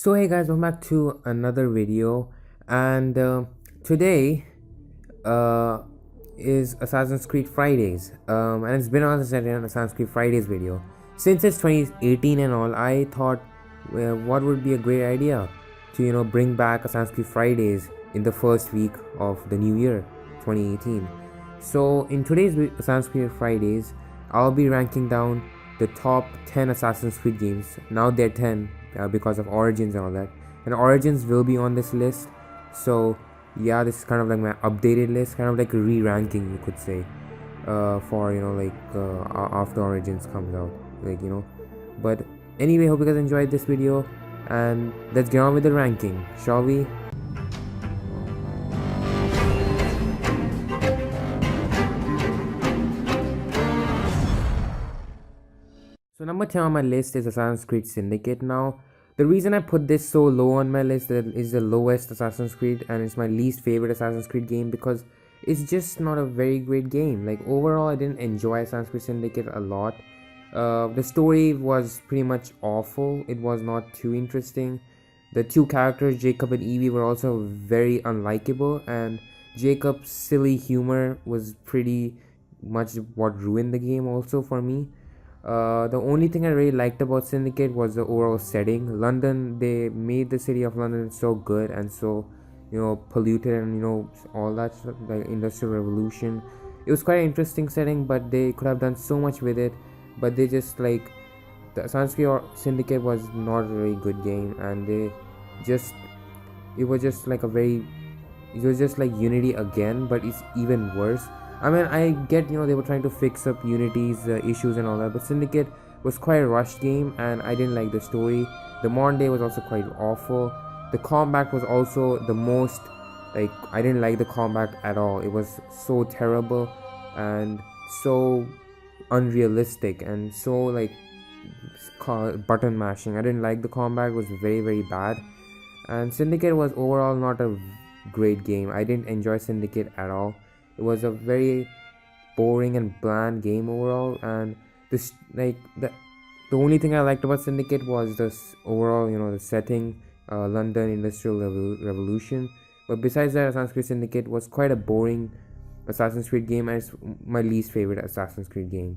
So hey guys, welcome back to another video, and today uh, is Assassin's Creed Fridays, and it's been on since I did an Assassin's Creed Fridays video. Since it's 2018 and all, I thought what would be a great idea to bring back Assassin's Creed Fridays in the first week of the new year, 2018. So in today's Assassin's Creed Fridays, I'll be ranking down the top 10 Assassin's Creed games. Now they're 10 because of Origins and all that. And Origins will be on this list. So yeah, this is kind of like my updated list, kind of like a re-ranking, you could say, for after Origins comes out, But anyway, hope you guys enjoyed this video, and let's get on with the ranking, shall we? So number 10 on my list is Assassin's Creed Syndicate. Now, the reason I put this so low on my list is the lowest Assassin's Creed, and it's my least favorite Assassin's Creed game because it's just not a very great game. Like overall, I didn't enjoy Assassin's Creed Syndicate a lot. The story was pretty much awful. It was not too interesting. The two characters, Jacob and Evie, were also very unlikable, and Jacob's silly humor was pretty much what ruined the game also for me. The only thing I really liked about Syndicate was the overall setting. London, they made the city of London so good and so, polluted and, all that stuff, like Industrial Revolution. It was quite an interesting setting, but they could have done so much with it. But they just like, the Assassin's Creed Syndicate was not a very good game, and it was just like it was just like Unity again, but it's even worse. I mean, I get, they were trying to fix up Unity's issues and all that, but Syndicate was quite a rushed game, and I didn't like the story. The modern day was also quite awful. The combat was also the most, I didn't like the combat at all. It was so terrible and so unrealistic and so, button mashing. I didn't like the combat, it was very, very bad. And Syndicate was overall not a great game. I didn't enjoy Syndicate at all. It was a very boring and bland game overall, and this the only thing I liked about Syndicate was this overall, the setting, London Industrial Revolution. But besides that, Assassin's Creed Syndicate was quite a boring Assassin's Creed game, and it's my least favorite Assassin's Creed game.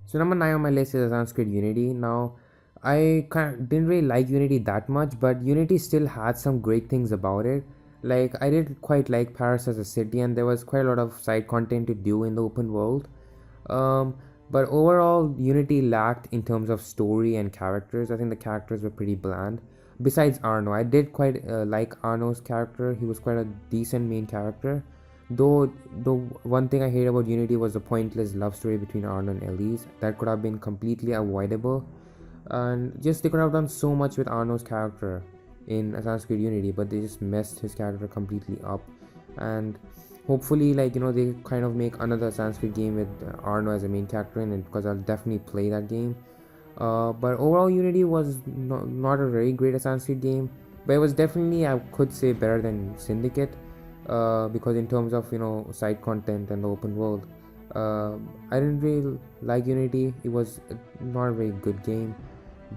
So number 9 on my list is Assassin's Creed Unity. Now, I didn't really like Unity that much, but Unity still had some great things about it. Like, I did quite like Paris as a city, and there was quite a lot of side content to do in the open world. Um, but overall, Unity lacked in terms of story and characters. I think the characters were pretty bland. Besides Arno, I did quite like Arno's character. He was quite a decent main character. Though one thing I hate about Unity was the pointless love story between Arno and Elise. That could have been completely avoidable, and just they could have done so much with Arno's character in Assassin's Creed Unity, but they just messed his character completely up. And hopefully, they kind of make another Assassin's Creed game with Arno as a main character in it, because I'll definitely play that game. But overall, Unity was not a very great Assassin's Creed game, but it was definitely, I could say, better than Syndicate, because in terms of side content and the open world, I didn't really like Unity. It was not a very good game,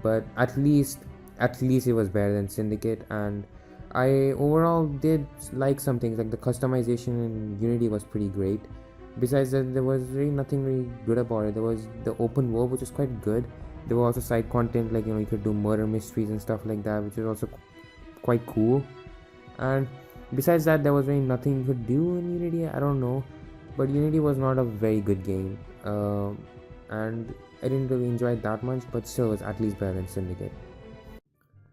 but at least it was better than Syndicate. And I overall did like some things, like the customization in Unity was pretty great. Besides that, there was really nothing really good about it. There was the open world, which was quite good. There was also side content, like you could do murder mysteries and stuff like that, which is also quite cool. And besides that, there was really nothing you could do in Unity. I don't know, but Unity was not a very good game, and I didn't really enjoy it that much, but still, it's at least better than Syndicate.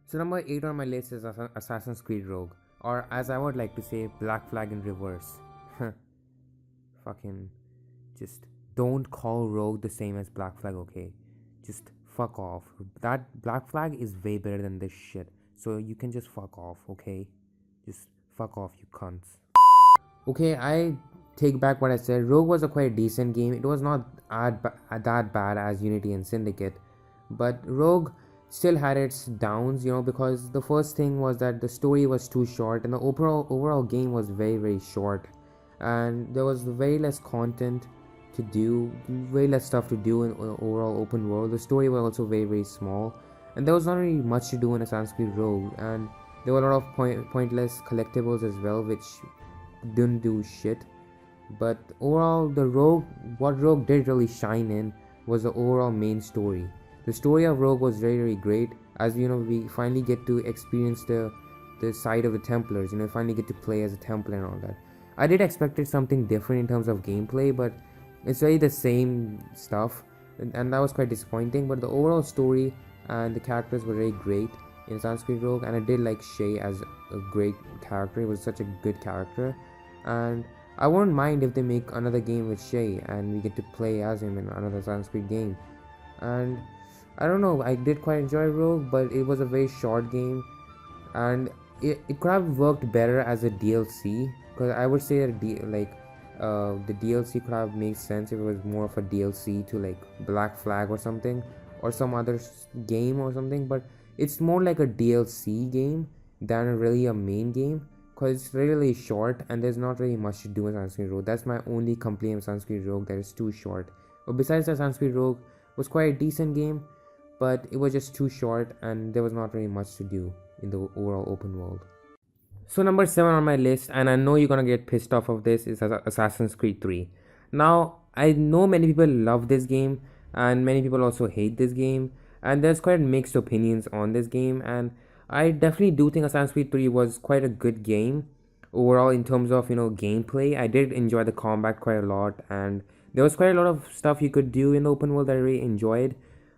So number 8 on my list is Assassin's Creed Rogue, or as I would like to say, Black Flag in reverse. Fucking, just don't call Rogue the same as Black Flag, okay? Just fuck off. That Black Flag is way better than this shit, so you can just fuck off, okay? Just fuck off, you cunts. Okay, I take back what I said. Rogue was a quite decent game. It was not that bad as Unity and Syndicate, but Rogue still had its downs, because the first thing was that the story was too short, and the overall game was very, very short, and there was very less content to do, way less stuff to do in overall open world. The story was also very, very small, and there was not really much to do in Assassin's Creed Rogue, and there were a lot of pointless collectibles as well, which didn't do shit. But overall, what Rogue did really shine in was the overall main story. The story of Rogue was very, very great, as we finally get to experience the side of the Templars. Finally get to play as a Templar and all that. I did expected something different in terms of gameplay, but it's really the same stuff, and that was quite disappointing. But the overall story and the characters were very great in Assassin's Creed Rogue, and I did like Shay as a great character. He was such a good character, and I wouldn't mind if they make another game with Shay and we get to play as him in another Assassin's Creed game. And I don't know, I did quite enjoy Rogue, but it was a very short game, and it could have worked better as a DLC, because I would say that the DLC could have made sense if it was more of a DLC to like Black Flag or something, or some other game or something. But it's more like a DLC game than really a main game, because it's really short and there's not really much to do in Assassin's Creed Rogue. That's my only complaint with Assassin's Creed Rogue, that it's too short. But besides, Assassin's Creed Rogue was quite a decent game, but it was just too short and there was not really much to do in the overall open world. So number 7 on my list, and I know you're gonna get pissed off of this, is Assassin's Creed 3. Now, I know many people love this game and many people also hate this game, and there's quite mixed opinions on this game, and I definitely do think Assassin's Creed 3 was quite a good game overall in terms of gameplay. I did enjoy the combat quite a lot, and there was quite a lot of stuff you could do in the open world that I really enjoyed.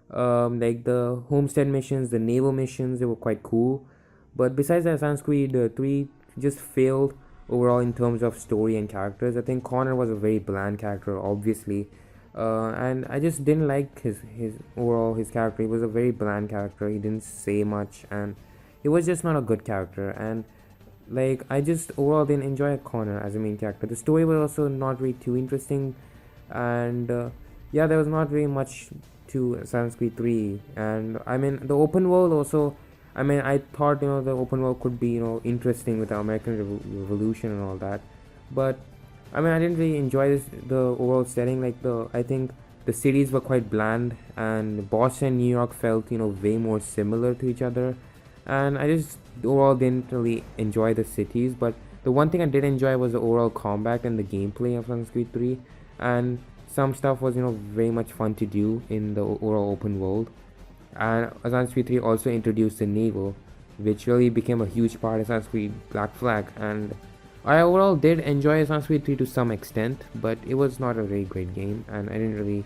Like the homestead missions, the naval missions, they were quite cool. But besides that, Assassin's Creed 3 just failed overall in terms of story and characters. I think Connor was a very bland character, obviously, and I just didn't like his character. He was a very bland character. He didn't say much, and he was just not a good character. And like, I just overall didn't enjoy Connor as a main character. The story was also not really too interesting, and yeah, there was not really much to Assassin's Creed 3. And I mean, the open world also, I mean, I thought the open world could be interesting with the American Revolution and all that, but I mean, I didn't really enjoy the overall setting. I think the cities were quite bland, and Boston and New York felt way more similar to each other, and I just overall didn't really enjoy the cities. But the one thing I did enjoy was the overall combat and the gameplay of Assassin's Creed 3, and some stuff was very much fun to do in the overall open world. And Assassin's Creed 3 also introduced the naval, which really became a huge part of Assassin's Creed Black Flag, and I overall did enjoy Assassin's Creed 3 to some extent, but it was not a very great game, and I didn't really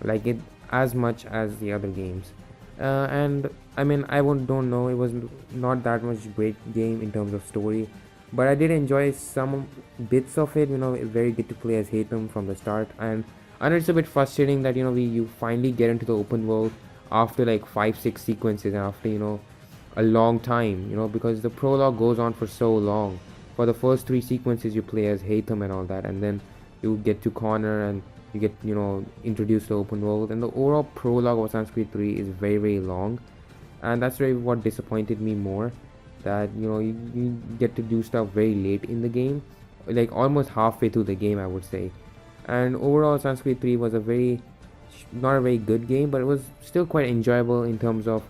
like it as much as the other games. And I mean, don't know, it was not that much great game in terms of story, but I did enjoy some bits of it. Very good to play as Haytham from the start, and I know it's a bit frustrating that you finally get into the open world after like 5-6 sequences, and after a long time, because the prologue goes on for so long. For the first 3 sequences you play as Haytham and all that, and then you get to Connor and you get introduced to the open world, and the overall prologue of Assassin's Creed 3 is very, very long, and that's really what disappointed me more, that you get to do stuff very late in the game, like almost halfway through the game, I would say. And overall, Assassin's Creed 3 was not a very good game, but it was still quite enjoyable in terms of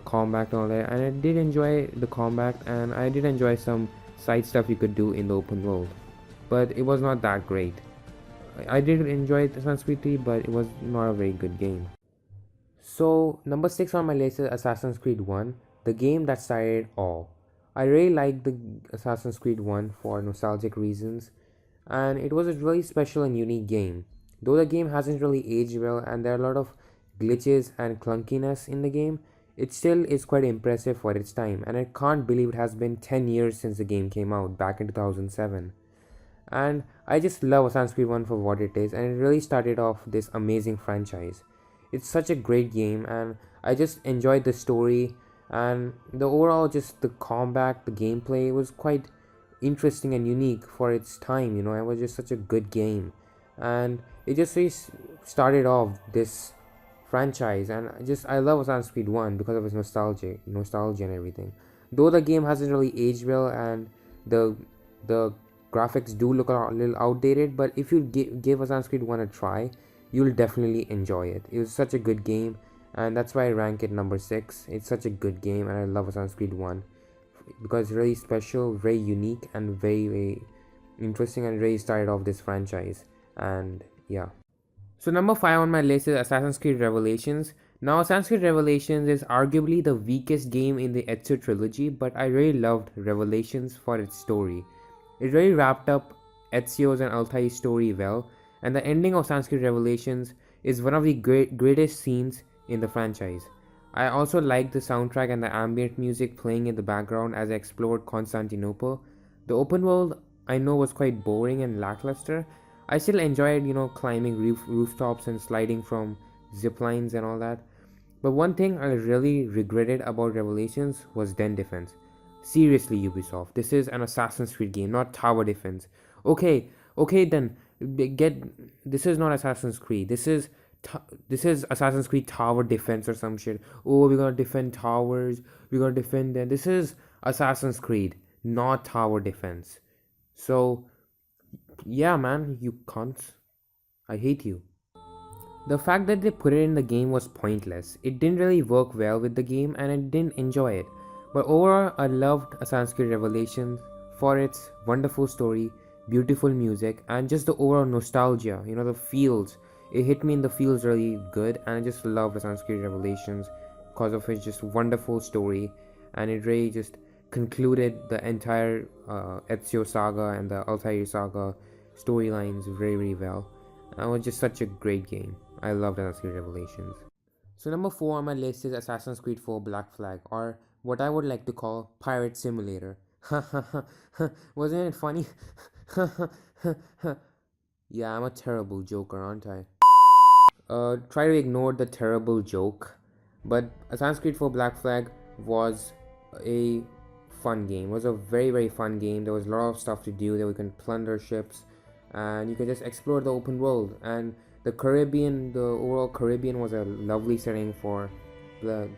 combat and all that, and I did enjoy the combat, and I did enjoy some side stuff you could do in the open world, but it was not that great. I did enjoy Assassin's Creed 3, but it was not a very good game. So number 6 on my list is Assassin's Creed 1, the game that started it all. I really liked the Assassin's Creed 1 for nostalgic reasons, and it was a really special and unique game. Though the game hasn't really aged well and there are a lot of glitches and clunkiness in the game, it still is quite impressive for its time, and I can't believe it has been 10 years since the game came out back in 2007. And I just love Assassin's Creed 1 for what it is, and it really started off this amazing franchise. It's such a great game, and I just enjoyed the story, and the overall just the combat, the gameplay was quite interesting and unique for its time. It was just such a good game, and it just really started off this franchise, and I love Assassin's Creed 1 because of its nostalgia and everything. Though the game hasn't really aged well and the graphics do look a little outdated, but if you give Assassin's Creed 1 a try, you'll definitely enjoy it. It was such a good game, and that's why I rank it number 6. It's such a good game, and I love Assassin's Creed 1 because it's really special, very unique, and very, very interesting, and really started off this franchise. And yeah. So number 5 on my list is Assassin's Creed Revelations. Now Assassin's Creed Revelations is arguably the weakest game in the Ezio trilogy, but I really loved Revelations for its story. It really wrapped up Ezio's and Altair's story well, and the ending of Assassin's Creed Revelations is one of the greatest scenes in the franchise. I also liked the soundtrack and the ambient music playing in the background as I explored Constantinople. The open world I know was quite boring and lackluster. I still enjoyed, climbing rooftops and sliding from zip lines and all that. But one thing I really regretted about Revelations was den defense. Seriously, Ubisoft, this is an Assassin's Creed game, not tower defense. Okay, then get this is not Assassin's Creed. This is Assassin's Creed Tower Defense or some shit. Oh, we're gonna defend towers. We're gonna defend them. This is Assassin's Creed, not Tower Defense. So, yeah, man, you cunts. I hate you. The fact that they put it in the game was pointless. It didn't really work well with the game, and I didn't enjoy it. But overall, I loved Assassin's Creed Revelations for its wonderful story, beautiful music, and just the overall nostalgia. The feels. It hit me in the feels really good, and I just loved Assassin's Creed Revelations because of its just wonderful story, and it really just concluded the entire Ezio saga and the Altair saga storylines very, very well. And it was just such a great game. I loved Assassin's Creed Revelations. So number 4 on my list is Assassin's Creed 4 Black Flag, or what I would like to call Pirate Simulator. Wasn't it funny? Yeah, I'm a terrible joker, aren't I? Try to ignore the terrible joke, but Assassin's Creed 4 Black Flag was a fun game. It was a very, very fun game. There was a lot of stuff to do. There we can plunder ships, and you could just explore the open world. And the Caribbean, the overall Caribbean was a lovely setting for the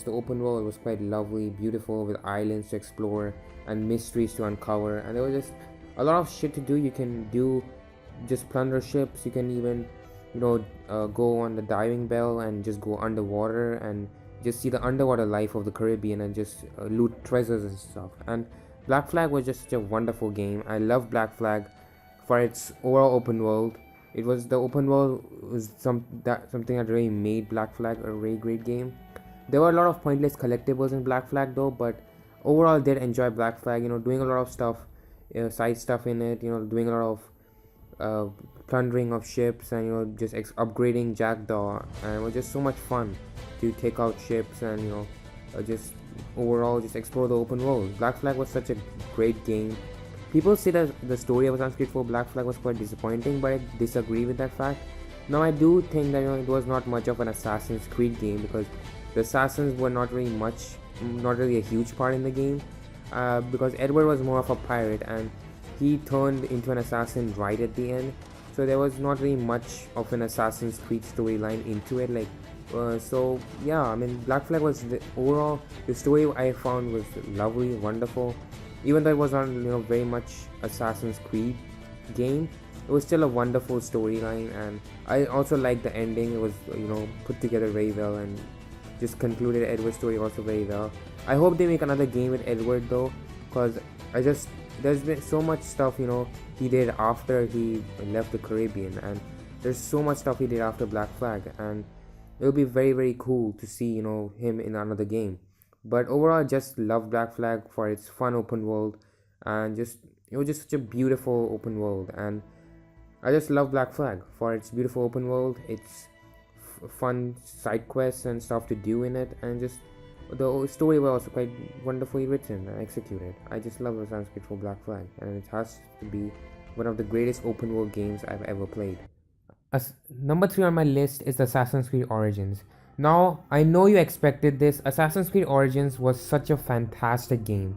open world. It was quite lovely, beautiful, with islands to explore and mysteries to uncover. And there was just a lot of shit to do. You can do just plunder ships. You can even go on the diving bell and just go underwater and just see the underwater life of the Caribbean and just loot treasures and stuff. And Black Flag was just such a wonderful game. I love Black Flag for its overall open world. The open world was something that really made Black Flag a very great game. There were a lot of pointless collectibles in Black Flag though, but overall I did enjoy Black Flag. Doing a lot of stuff, side stuff in it. Doing a lot of plundering of ships and just upgrading Jackdaw, and it was just so much fun to take out ships and just overall just explore the open world. Black Flag was such a great game. People say that the story of Assassin's Creed 4 Black Flag was quite disappointing, but I disagree with that fact. Now I do think that it was not much of an Assassin's Creed game because the assassins were not really a huge part in the game, because Edward was more of a pirate and he turned into an assassin right at the end. So there was not really much of an Assassin's Creed storyline into it. So yeah, I mean, Black Flag was the story I found was lovely, wonderful. Even though it was not very much Assassin's Creed game, it was still a wonderful storyline, and I also liked the ending. It was put together very well and just concluded Edward's story also very well. I hope they make another game with Edward though, because there's been so much stuff he did after he left the Caribbean, and there's so much stuff he did after Black Flag, and it'll be very, very cool to see him in another game. But overall I just love Black Flag for its fun open world, and it was just such a beautiful open world, and I just love Black Flag for its beautiful open world, its fun side quests and stuff to do in it, and just the story was also quite wonderfully written and executed. I just love Assassin's Creed 4 Black Flag, and it has to be one of the greatest open world games I've ever played. Number 3 on my list is Assassin's Creed Origins. Now, I know you expected this. Assassin's Creed Origins was such a fantastic game.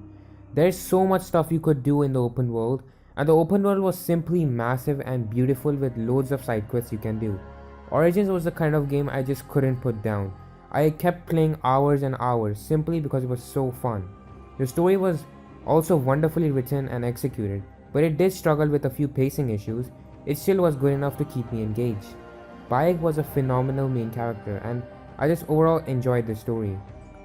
There's so much stuff you could do in the open world, and the open world was simply massive and beautiful with loads of side quests you can do. Origins was the kind of game I just couldn't put down. I kept playing hours and hours simply because it was so fun. The story was also wonderfully written and executed, but it did struggle with a few pacing issues. It still was good enough to keep me engaged. Bayek was a phenomenal main character, and I just overall enjoyed the story.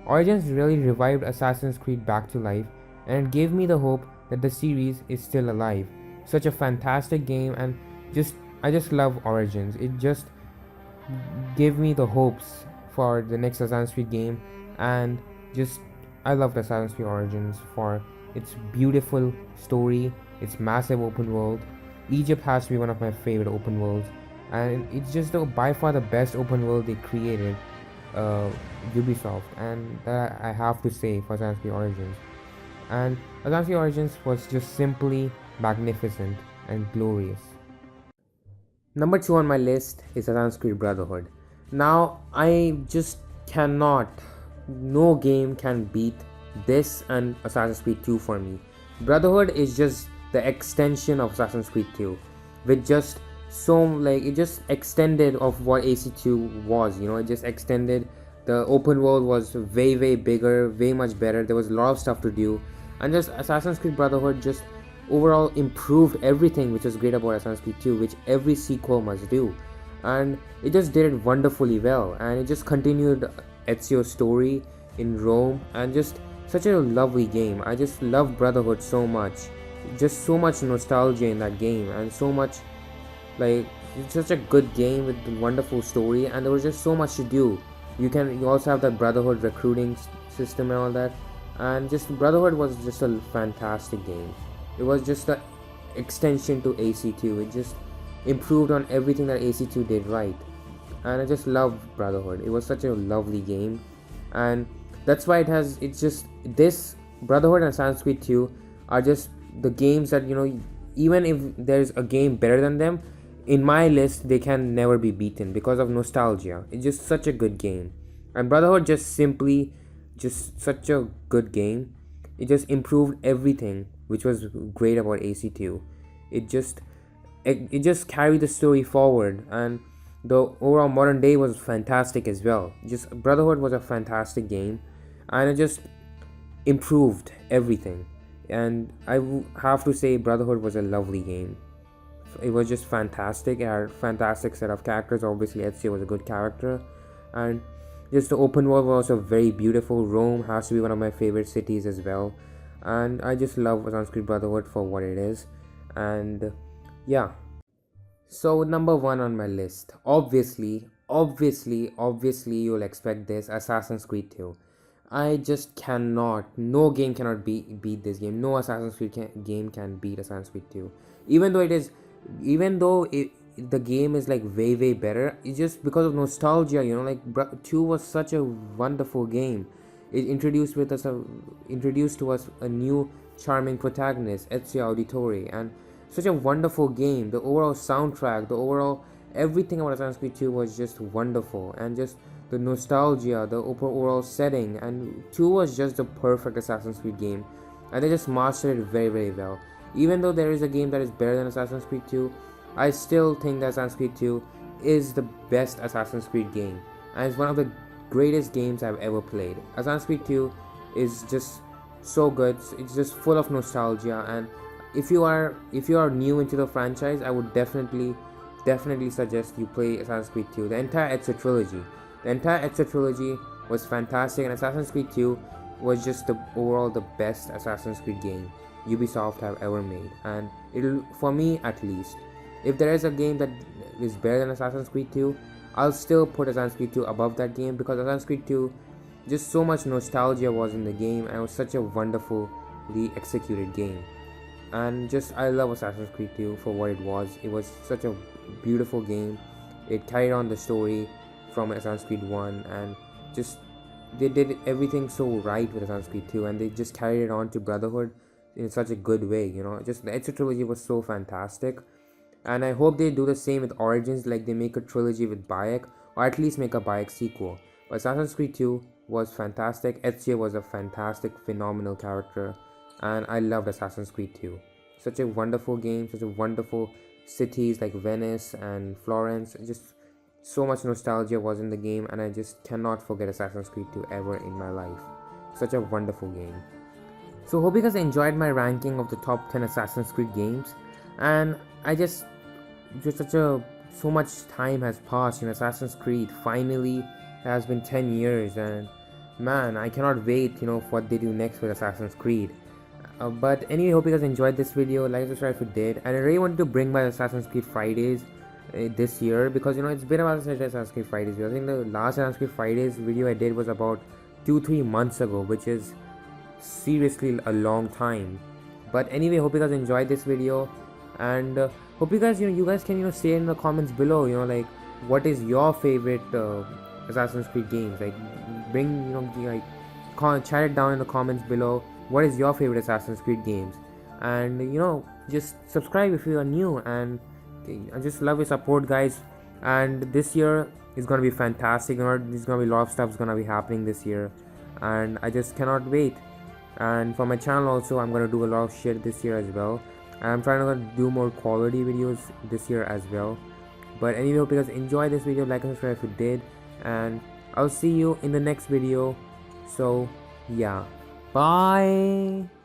Origins really revived Assassin's Creed back to life, and it gave me the hope that the series is still alive. Such a fantastic game, and just I just love Origins. It just gave me the hopes for the next Assassin's Creed game, and just I loved Assassin's Creed Origins for its beautiful story, its massive open world. Egypt has to be one of my favorite open worlds, and it's just by far the best open world they created, uh, Ubisoft, and that I have to say for Assassin's Creed Origins. And Assassin's Creed Origins was just simply magnificent and glorious. Number 2 on my list is Assassin's Creed Brotherhood. Now, I just cannot, no game can beat this and Assassin's Creed 2 for me. Brotherhood is just the extension of Assassin's Creed 2, with just so like it just extended of what AC2 was. It just extended. The open world was way bigger, way much better. There was a lot of stuff to do, and just Assassin's Creed Brotherhood just overall improved everything which was great about Assassin's Creed 2, which every sequel must do. And it just did it wonderfully well, and it just continued Ezio's story in Rome, and just such a lovely game. I just love Brotherhood so much. Just so much nostalgia in that game, and so much like it's such a good game with a wonderful story, and there was just so much to do. You also have that Brotherhood recruiting system and all that, and just Brotherhood was just a fantastic game. It was just an extension to AC2. It just improved on everything that AC2 did right, and I just loved Brotherhood. It was such a lovely game, and that's why it's just this Brotherhood and Assassin's Creed 2 are just the games that even if there's a game better than them, in my list they can never be beaten because of nostalgia. It's just such a good game, and Brotherhood just simply just such a good game. It just improved everything which was great about AC2. It just carried the story forward, and the overall modern day was fantastic as well. Just Brotherhood was a fantastic game, and it just improved everything. And I have to say Brotherhood was a lovely game. It was just fantastic. It had a fantastic set of characters. Obviously Ezio was a good character, and just the open world was also very beautiful. Rome has to be one of my favorite cities as well, and I just love Assassin's Creed Brotherhood for what it is. And yeah, so number 1 on my list, obviously you'll expect this, Assassin's Creed 2. I just cannot, no game cannot beat this game. No Assassin's Creed game can beat Assassin's Creed 2. Even though the game is like way better, it's just because of nostalgia. 2 was such a wonderful game. It introduced to us a new charming protagonist, Ezio Auditore, and such a wonderful game. The overall soundtrack, the overall everything about Assassin's Creed 2 was just wonderful, and just the nostalgia, the overall setting, and 2 was just the perfect Assassin's Creed game, and they just mastered it very well. Even though there is a game that is better than Assassin's Creed 2, I still think that Assassin's Creed 2 is the best Assassin's Creed game, and it's one of the greatest games I've ever played. Assassin's Creed 2 is just so good. It's just full of nostalgia, and if you are new into the franchise, I would definitely suggest you play Assassin's Creed 2. The entire Ezio trilogy was fantastic, and Assassin's Creed 2 was just overall the best Assassin's Creed game Ubisoft have ever made. And it'll, for me at least, if there is a game that is better than Assassin's Creed 2, I'll still put Assassin's Creed 2 above that game, because Assassin's Creed 2, just so much nostalgia was in the game, and it was such a wonderfully executed game. And just I love Assassin's Creed 2 for what it was. It was such a beautiful game. It carried on the story from Assassin's Creed 1, and just they did everything so right with Assassin's Creed 2, and they just carried it on to Brotherhood in such a good way. Just the Ezio trilogy was so fantastic, and I hope they do the same with Origins, like they make a trilogy with Bayek, or at least make a Bayek sequel. But Assassin's Creed 2 was fantastic. Ezio was a fantastic, phenomenal character, and I loved Assassin's Creed 2. Such a wonderful game, such a wonderful cities like Venice and Florence. Just so much nostalgia was in the game, and I just cannot forget Assassin's Creed 2 ever in my life. Such a wonderful game. So hope you guys enjoyed my ranking of the top 10 Assassin's Creed games, and I just so much time has passed in Assassin's Creed finally has been 10 years, and man, I cannot wait, for what they do next with Assassin's Creed. But anyway, hope you guys enjoyed this video. Like and subscribe if you did. And I really wanted to bring my Assassin's Creed Fridays this year, because it's been about Assassin's Creed Fridays. I think the last Assassin's Creed Fridays video I did was about 2-3 months ago, which is seriously a long time. But anyway, hope you guys enjoyed this video, and hope you guys you guys can say in the comments below, like what is your favorite Assassin's Creed games. Like bring chat it down in the comments below. What is your favorite Assassin's Creed games? And just subscribe if you are new, and I just love your support, guys. And this year is gonna be fantastic. There's gonna be a lot of stuff's gonna be happening this year, and I just cannot wait. And for my channel also, I'm gonna do a lot of shit this year as well. And I'm trying to do more quality videos this year as well. But anyway, hope you guys enjoyed this video. Like and subscribe if you did, and I'll see you in the next video. So yeah, bye.